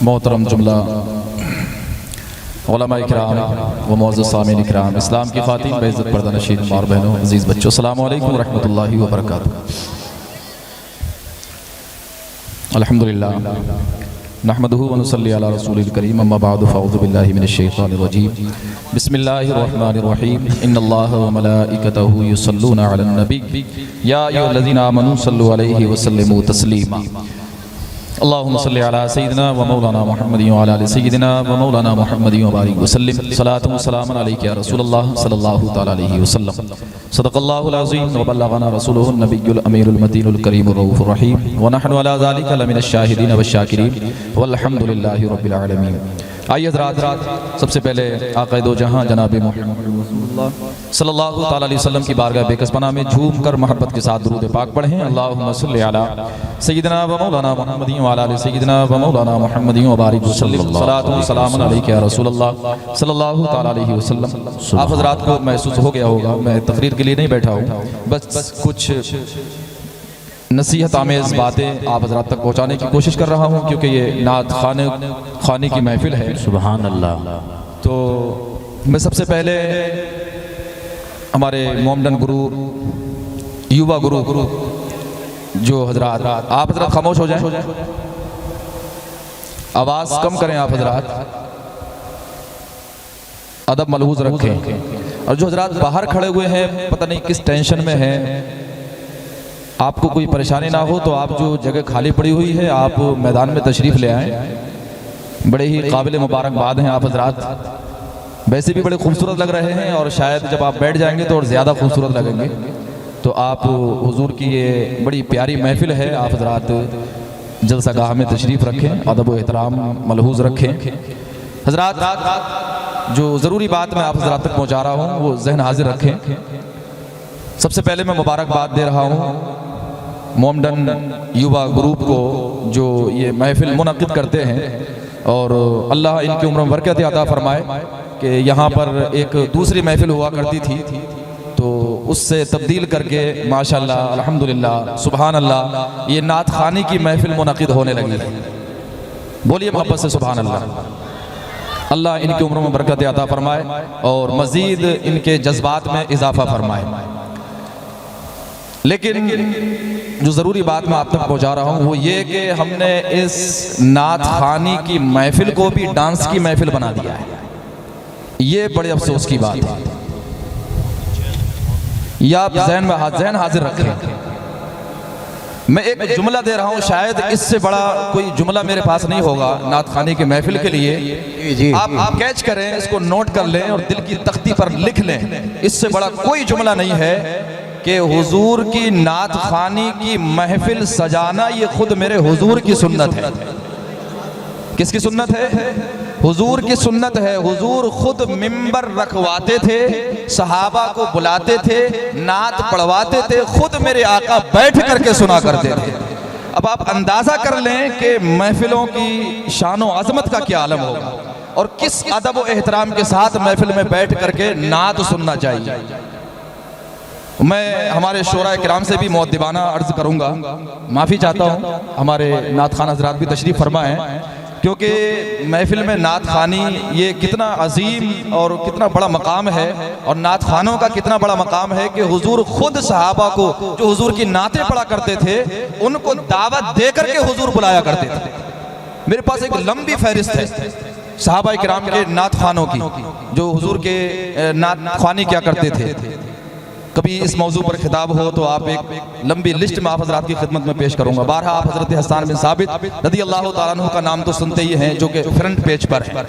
मोहतरम जुमला उलमा इकराम व मुअज़्ज़ज़ सामीन इकराम, इस्लाम की ख़ातिन बेइज़्ज़त पर्दा नशीन मार बहनों, अज़ीज़ बच्चों, अस्सलामु अलैकुम व रहमतुल्लाहि व बरकातुहू। अल्हम्दुलिल्लाह नहमदुहु व नुसल्ली अला रसूलिल करीम, अम्मा बअदु, फ़अऊज़ु बिल्लाहि मिनश शैतानिर रजीम, बिस्मिल्लाहिर रहमानिर रहीम, इन्नल्लाहा व मलाइकतहु युसल्लूना अलन नबी, या अय्युहल्लज़ीना आमनू सल्लु अलैहि व सल्लिमू तस्लीमा। अल्लाहुम्मा सल्लि अला सय्यिदिना व मौलाना मुहम्मदिन व अला आलि सय्यिदिना व मौलाना मुहम्मदिन व बारिक व सल्लिम, सलातु व सलामुन अलैका या रसूलल्लाह सल्लल्लाहु तआला अलैहि वसल्लम। सदक़ल्लाहुल अज़ीम व बल्लगना रसूलुहुन नबियुल अमीरुल मतीनुल करीमुर रऊफुर रहीम व नहनु अला ज़ालिका लमिनश शाहिदीन व शाकिरीन वल्हम्दुलिल्लाहि रब्बिल आलमीन। आइए हज़रात, सबसे पहले आक़ाए दो जहां जनाब मुहम्मद सल्लल्लाहु तआला अलैहि वसल्लम की बारगाह बेकसपना में झूम कर मोहब्बत के साथ दुरूद पाक पढ़ें। अल्लाहुम्मा सल्लि अला सय्यिदिना व मौलाना मुहम्मदिन व अला आलि सय्यिदिना व मौलाना मुहम्मदिन व बारिक वसल्लम, सलातु व सलामुन अलैका या रसूलल्लाह सल्लल्लाहु तआला अलैहि वसल्लम। आप हज़रात को महसूस हो गया होगा, मैं तकरीर के लिए नहीं बैठा हूँ, बस कुछ नसीहत आमेज़ बातें आप हज़रात तक पहुँचाने की कोशिश कर रहा हूँ, क्योंकि ये नात खाने की महफिल है। सुभान अल्लाह। तो मैं सबसे पहले हमारे मोमडन गुरु, युवा गुरु जो हज़रात, आप हज़रात खामोश हो जाएं, आवाज़ कम करें आप हज़रात, अदब मलहूज़ रखें। और जो हज़रात बाहर खड़े हुए हैं, पता नहीं किस टेंशन में हैं, आपको कोई परेशानी ना हो तो आप जो जगह खाली पड़ी हुई है, आप मैदान में तशरीफ़ ले आएँ। बड़े ही काबिल मुबारकबाद हैं आप हज़रात, वैसे भी बड़े खूबसूरत लग रहे हैं और शायद जब आप बैठ जाएंगे तो और ज़्यादा खूबसूरत लगेंगे। तो आप हुजूर की ये बड़ी प्यारी महफिल है, आप हज़रात जलसागाह में तशरीफ़ रखें, अदब व एहतराम मलहूज़ रखें। हज़रात जो ज़रूरी बात मैं आप हज़रात तक पहुँचा रहा हूँ वो जहन हाजिर रखें। सबसे पहले मैं मुबारकबाद दे रहा हूँ मोमडन युवा ग्रुप को जो ये महफिल मुनक़िद करते हैं, और अल्लाह इनकी उम्र में बरकत अता फरमाए कि यहाँ पर एक दूसरी महफिल हुआ करती थी तो उससे तब्दील करके माशाअल्लाह अल्हम्दुलिल्लाह सुभान अल्लाह ये नात खानी की महफिल मुनक़िद होने लगी है। बोलिए मोहब्बत से सुभान अल्लाह। अल्लाह इनकी उम्र में बरकत अता फरमाए और मज़ीद इनके जज्बात में इजाफ़ा फरमाए। लेकिन जो ज़रूरी बात मैं आप तक पहुँचा रहा हूँ वो ये कि हमने इस नात खानी की महफिल को भी डांस की महफिल बना दिया है। ये बड़े अफसोस की बात है। या आप जहन हाजिर रखें। मैं एक जुमला दे रहा हूँ, शायद इससे बड़ा कोई जुमला मेरे पास नहीं होगा नात खानी की महफिल के लिए। आप कैच करें, इसको नोट कर लें और दिल की तख्ती पर लिख लें। इससे बड़ा कोई जुमला नहीं है कि हुजूर की नात खानी की महफिल सजाना ये खुद मेरे हुजूर की सुन्नत है। किसकी सुन्नत है? हुजूर की सुन्नत है। हुजूर खुद मिंबर रखवाते थे, सहाबा को बुलाते थे, नात पढ़वाते थे, खुद मेरे आका बैठ करके सुना करते थे। अब आप अंदाजा कर लें कि महफिलों की शान व अजमत का क्या आलम होगा और किस अदब व एहतराम के साथ महफिल में बैठ करके नात सुनना चाहिए। मैं हमारे शोरा किराम से भी मुअद्दिबाना अर्ज़ करूँगा, माफ़ी चाहता हूँ, हमारे नात खान हज़रात भी तशरीफ़ फरमाएँ, क्योंकि महफिल में नात खानी ये कितना अजीम और कितना बड़ा मकाम है, और नात खानों का कितना बड़ा मकाम है कि हुजूर खुद सहाबा को जो हुजूर की नातें पढ़ा करते थे उनको दावत दे करके हुजूर बुलाया करते थे। मेरे पास एक लंबी फहरिस्त है सहाबा किराम के नात खानों की, जो हुजूर के नात खानी क्या करते थे। कभी इस मौजू पर खिताब हो तो आप एक लंबी लिस्ट में आप हज़रात की खिदमत में पेश करूंगा। बारहा आप हज़रत हसन बिन साबित रज़ियल्लाहु ताला अन्हु का नाम तो सुनते ही हैं, जो कि फ्रंट पेज पर है।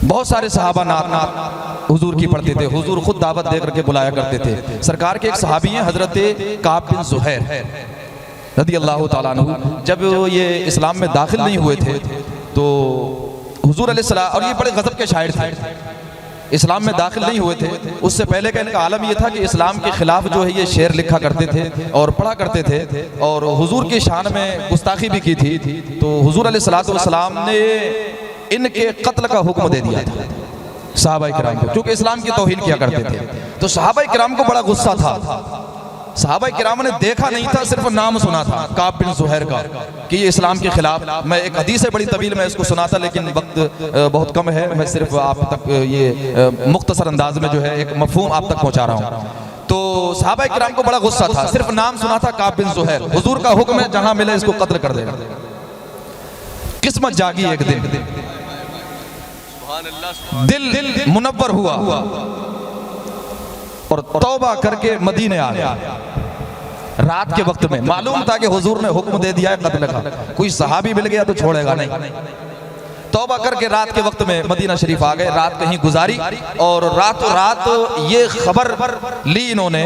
बहुत सारे सहाबा नात हुजूर की पढ़ते थे, हुजूर खुद दावत दे करके बुलाया करते थे। सरकार के एक सहाबी हैं हज़रत काब बिन ज़ुहैर रज़ियल्लाहु ताला अन्हु, जब ये इस्लाम में दाखिल नहीं हुए थे तो हुजूर अलैहिस्सलाम, और ये बड़े गज़ब के शायर थे, इस्लाम में दाखिल नहीं हुए थे, उससे पहले का इनका आलम यह था कि इस्लाम के खिलाफ जो है ये शेर लिखा करते थे और पढ़ा करते थे, और हुजूर की शान में गुस्ताखी भी की थी। तो हुजूर अलैहिस्सलातु वस्सलाम ने इनके कत्ल का हुक्म दे दिया था सहाबा किराम को, क्योंकि इस्लाम की तौहीन किया करते थे। तो सहाबा किराम को बड़ा गुस्सा था। सहाबा किराम ने देखा नहीं था, सिर्फ नाम सुना था काब बिन ज़ुहैर का कि ये इस्लाम के खिलाफ। मैं एक हदीस है बड़ी तवील में इसको सुनाता, लेकिन वक्त बहुत कम है, मैं सिर्फ आप तक ये मुख्तसर अंदाज में जो है एक मफहूम आप तक पहुंचा रहा हूँ। तो सहाबा किराम को बड़ा गुस्सा था, सिर्फ नाम सुना था काब बिन ज़ुहैर। हुजूर का हुक्म है जहां मिले इसको कत्ल कर देगा। किस्मत जागी एक दिन, दिल मुनव्वर हुआ और तौबा करके मदीने आ गया। रात के वक्त में मालूम था कि हुजूर ने हुक्म दे दिया है कत्ल का, कोई सहाबी मिल गया तो छोड़ेगा नहीं। तौबा करके रात के वक्त में मदीना शरीफ आ गए, रात कहीं गुजारी और रातों रात ये खबर ली इन्होंने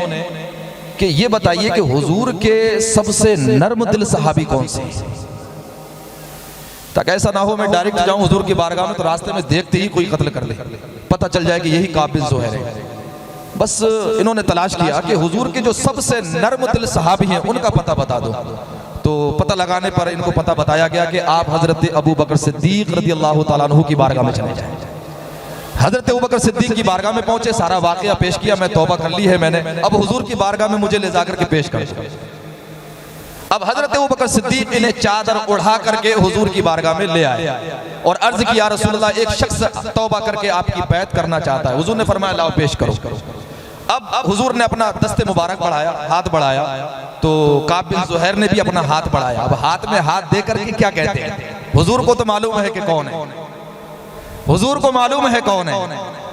कि ये बताइए कि हुजूर के सबसे नर्म दिल सहाबी कौन से, ताकि ऐसा ना हो मैं डायरेक्ट जाऊं हुजूर की बारगाह में तो रास्ते में देखते ही कोई कत्ल कर ले, पता चल जाए कि यही काब बिन ज़ुहैर है। बस इन्होंने तलाश किया कि हुजूर के जो सबसे नर्म दिल सहाबी हैं उनका पता बता दो। तो पता लगाने पर इनको पता बताया गया कि आप हजरत अबू बकर सिद्दीक रज़ियल्लाहु ताला अन्हु की बारगाह में चले जाएं। हजरत अबू बकर सिद्दीक की बारगाह में पहुंचे, सारा वाकया पेश किया, मैं तौबा कर ली है मैंने, अब हुजूर की बारगाह में मुझे ले जाकर के पेश कर। अब हजरत अबू बकर सिद्दीक इन्हें चादर उड़ा करके हुजूर की बारगाह में ले आए और अर्ज किया, रसूलुल्लाह एक शख्स तौबा करके आपकी बैत करना चाहता है। हुजूर ने फरमाया लाओ पेश करो। अब हुजूर ने अपना दस्ते मुबारक बढ़ाया, हाथ बढ़ाया, तो काब बिन ज़ुहैर ने भी अपना हाथ बढ़ाया। अब हाथ में हाथ दे करके क्या कहते हैं, हुजूर को तो मालूम है कि कौन है, हुजूर को मालूम है कौन है।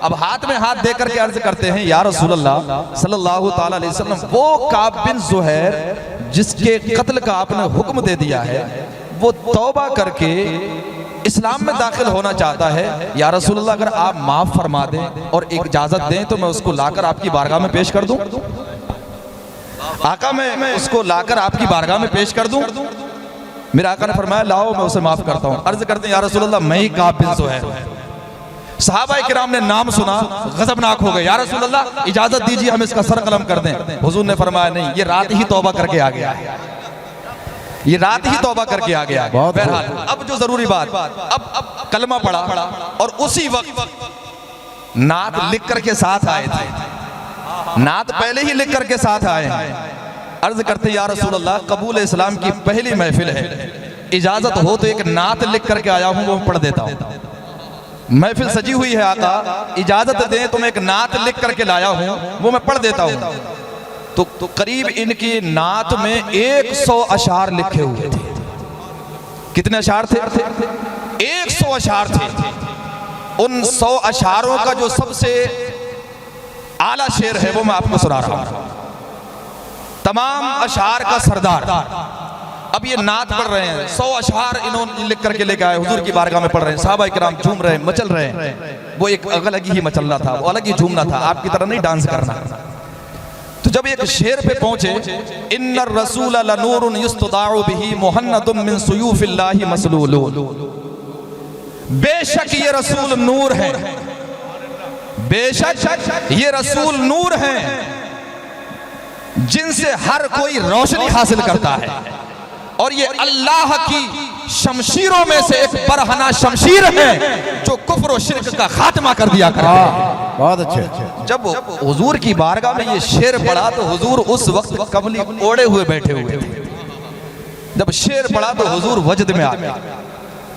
अब हाथ में हाथ दे करके अर्ज करते हैं या रसूलल्लाह सल्लल्लाहु ताला अलैहि वसल्लम, वो काब बिन ज़ुहैर जिसके कत्ल का आपने हुक्म दे दिया है वो तौबा करके इस्लाम में दाखिल होना चाहता है। या रसूलल्लाह अगर आप माफ फरमा दें और एक इजाजत दें तो मैं उसको लाकर आपकी बारगाह में पेश कर दूं। आका मैं उसको लाकर आपकी बारगाह में पेश कर दूं। मेरे आका ने फरमाया लाओ मैं उसे माफ करता हूं। अर्ज करते हैं या रसूलल्लाह मैं ही काब बिन ज़ुहैर। सहाबा किराम ने नाम सुना, गजबनाक हो गए, या रसूलल्लाह इजाजत दीजिए हम इसका सर कलम कर दें। हुजूर ने फरमाया नहीं, ये रात ही तौबा करके आ गया है, ये रात ही तौबा करके आ गया। बहरहाल अब जो जरूरी बात, अब कलमा पड़ा और उसी वक्त नात लिख करके साथ आए थे, नात पहले ही लिख करके साथ आए हैं। अर्ज करते या रसूलल्लाह कबूल इस्लाम की पहली महफिल है, इजाजत हो तो एक नात लिख करके आया हूं वो पढ़ देता हूं। महफिल सजी हुई है आका, इजाजत दें तो मैं एक नात लिख करके लाया हूं वो मैं पढ़ देता हूं। तो करीब इनकी नात में 100 अशार लिखे हुए थे। कितने अशार थे? 100 अशार थे। उन 100 अशारों का जो सबसे आला शेर है वो मैं आपको सुना रहा हूं। तमाम अशार का सरदार, अब ये नात पढ़ रहे हैं, 100 अशार इन्होंने लिख करके लेके आए, हुजूर की बारगाह में पढ़ रहे हैं। सहाबा किराम झूम रहे हैं, मचल रहे हैं। वो एक अलग ही मचलना था, वो अलग ही झूमना था, आपकी तरह नहीं डांस करना। तो जब एक शेर पे पहुंचे, इन्नर रसूल लनूरुन युस्तदाउ बिही मुहन्नदुम मिन सुयूफिल्लाहि मसलूलून, बेशक ये रसूल नूर है, बेशक ये रसूल नूर है जिनसे हर कोई रोशनी हासिल करता है, और ये अल्लाह की शमशीरों में से एक बरहना शमशीर है जो कुफ्र और शिर्क का खात्मा कर दिया करते हैं। बहुत अच्छे। जब हुजूर की बारगाह में ये शेर पढ़ा तो हुजूर उस वक्त कमली ओढ़े हुए बैठे हुए थे। जब शेर पढ़ा तो हुजूर वजद में आ गए,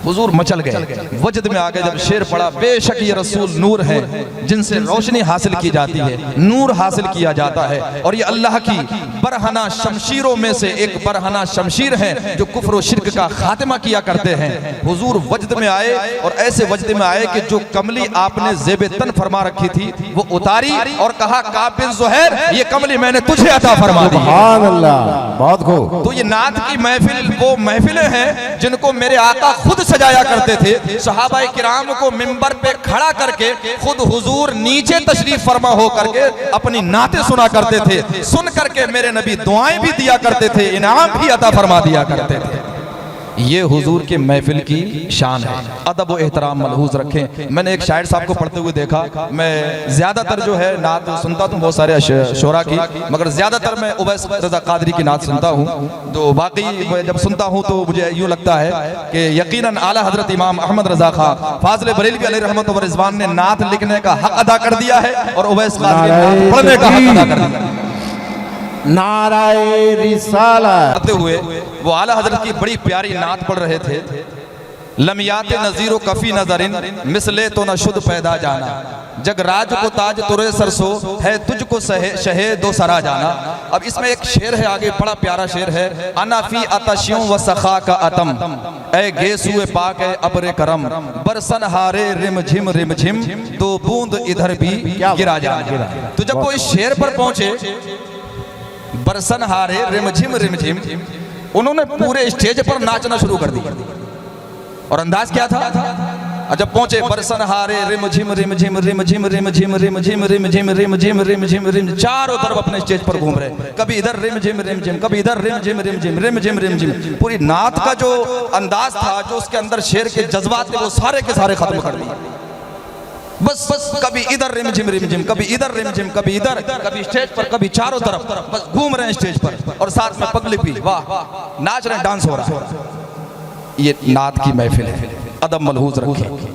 हुजूर मचल गए, वजद में आ गए। जब शेर पढ़ा बेशक ये रसूल नूर है जिनसे रोशनी हासिल की जाती है, नूर हासिल किया जाता है, और ये अल्लाह की बरहना शमशीरों में से एक बरहना शमशीर है जो कुफ्र और शिर्क का खात्मा किया करते हैं। हुजूर वजद में आए और ऐसे वजद में आए कि जो कमली आपने जेबे तन फरमा रखी थी वो उतारी और कहा काब बिन ज़ुहैर ये कमली मैंने तुझे अता फरमा दी। सुभान अल्लाह, बहुत खूब। तो ये नात की महफिल वो महफिलें हैं जिनको मेरे आका खुद सजाया करते थे। सहाबाए किराम को मिंबर पे खड़ा करके खुद हुजूर नीचे तशरीफ फरमा हो करके अपनी नातें सुना करते थे। सुन करके मेरे नबी दुआएं भी दिया करते थे, इनाम भी अता फरमा दिया करते थे। ये हुजूर की महफिल की शान है। अदब व एहतराम मलहूज रखें। मैंने एक शायर साहब को पढ़ते हुए देखा, मैं ज्यादातर जो है नात सुनता तो बहुत सारे शोरा की, मगर ज्यादातर मैं उवैस रज़ा क़ादरी की नात सुनता हूँ। तो बाकी जब सुनता हूँ तो मुझे यूँ लगता है कि यकीनन आला हजरत इमाम अहमद रज़ा खां फाज़िल बरेलवी अलैहि रहमत व रिज़वान ने नात लिखने का हक अदा कर दिया है और उवैस क़ादरी ने नात पढ़ने का हक अदा कर दिया। नाराए रिसालत करते हुए वो आला हजरत की बड़ी प्यारी नात पढ़ रहे थे। लमियात नजीरो कफी नजरिन मिसले तो न शुद्ध पैदा जाना, जग राज को ताज तुरे सरसो है तुझको शहे दो सरा जाना। अब इसमें एक शेर है आगे, बड़ा प्यारा शेर है। अनाफी अतशियों व सखा का अतम, ए गेसुए पाक है अबरे करम, बरसन हारे रिम झिम दो बूंद इधर भी गिरा जाना। तो जब वो इस शेर पर पहुंचे, बरसन हारे रिम झिम, उन्होंने पूरे स्टेज पर नाचना शुरू कर दिया। और अंदाज क्या था? जब पहुंचे बरसन हारे रिम झिम, चारों तरफ अपने स्टेज पर घूम रहे, कभी इधर रिम झिम, कभी इधर रिम झिम। पूरी नात का जो अंदाज था, जो उसके अंदर शेर के जज्बात थे, वो सारे के सारे खत्म कर दिए। बस कभी इधर रिम झिम, कभी इधर रिम झिम, कभी इधर, कभी स्टेज पर, कभी चारों तरफ, बस घूम रहे हैं स्टेज पर, और साथ में पब्लिक भी वाह नाच रहे हैं, डांस हो रहा है। ये नात की महफिल है। अदब मलहूज रखें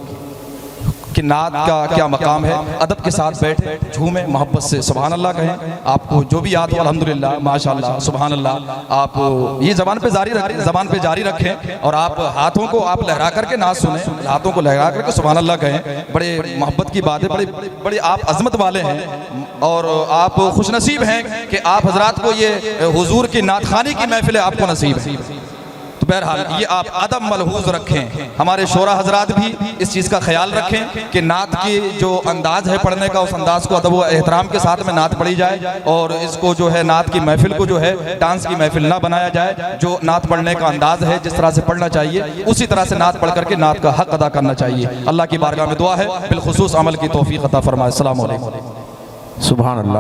कि नात का क्या मकाम है। अदब के साथ बैठे, झूमे, मोहब्बत से सुभान अल्लाह कहें। आपको जो भी याद हो अल्हम्दुलिल्लाह, माशाअल्लाह, सुभान अल्लाह। आप ये ज़बान पे जारी रखें, और आप हाथों को आप लहरा करके नात सुने, हाथों को लहरा करके सुभान अल्लाह कहें। बड़े मोहब्बत की बात है, बड़ी आप अजमत वाले हैं, और आप खुशनसीब हैं कि आप हजरात को ये हुजूर की नात खानी की महफिल आपको नसीब है। तो बहरहाल ये आप अदब मलहूज रखें। हमारे शोरा हजरात भी इस चीज़ का ख्याल रखें कि नात की जो अंदाज है पढ़ने का, उस अंदाज को अदब व एहतराम के साथ में नात पढ़ी जाए, और इसको जो है नात की महफिल को जो है डांस की महफिल ना बनाया जाए। जो नात पढ़ने का अंदाज है, जिस तरह से पढ़ना चाहिए, उसी तरह से नात पढ़ करके नात का हक अदा करना चाहिए। अल्लाह की बारगाह में दुआ है बिलखुसूस अमल की तौफीक अता फरमाए। अस्सलामु अलैकुम। सुभान अल्लाह।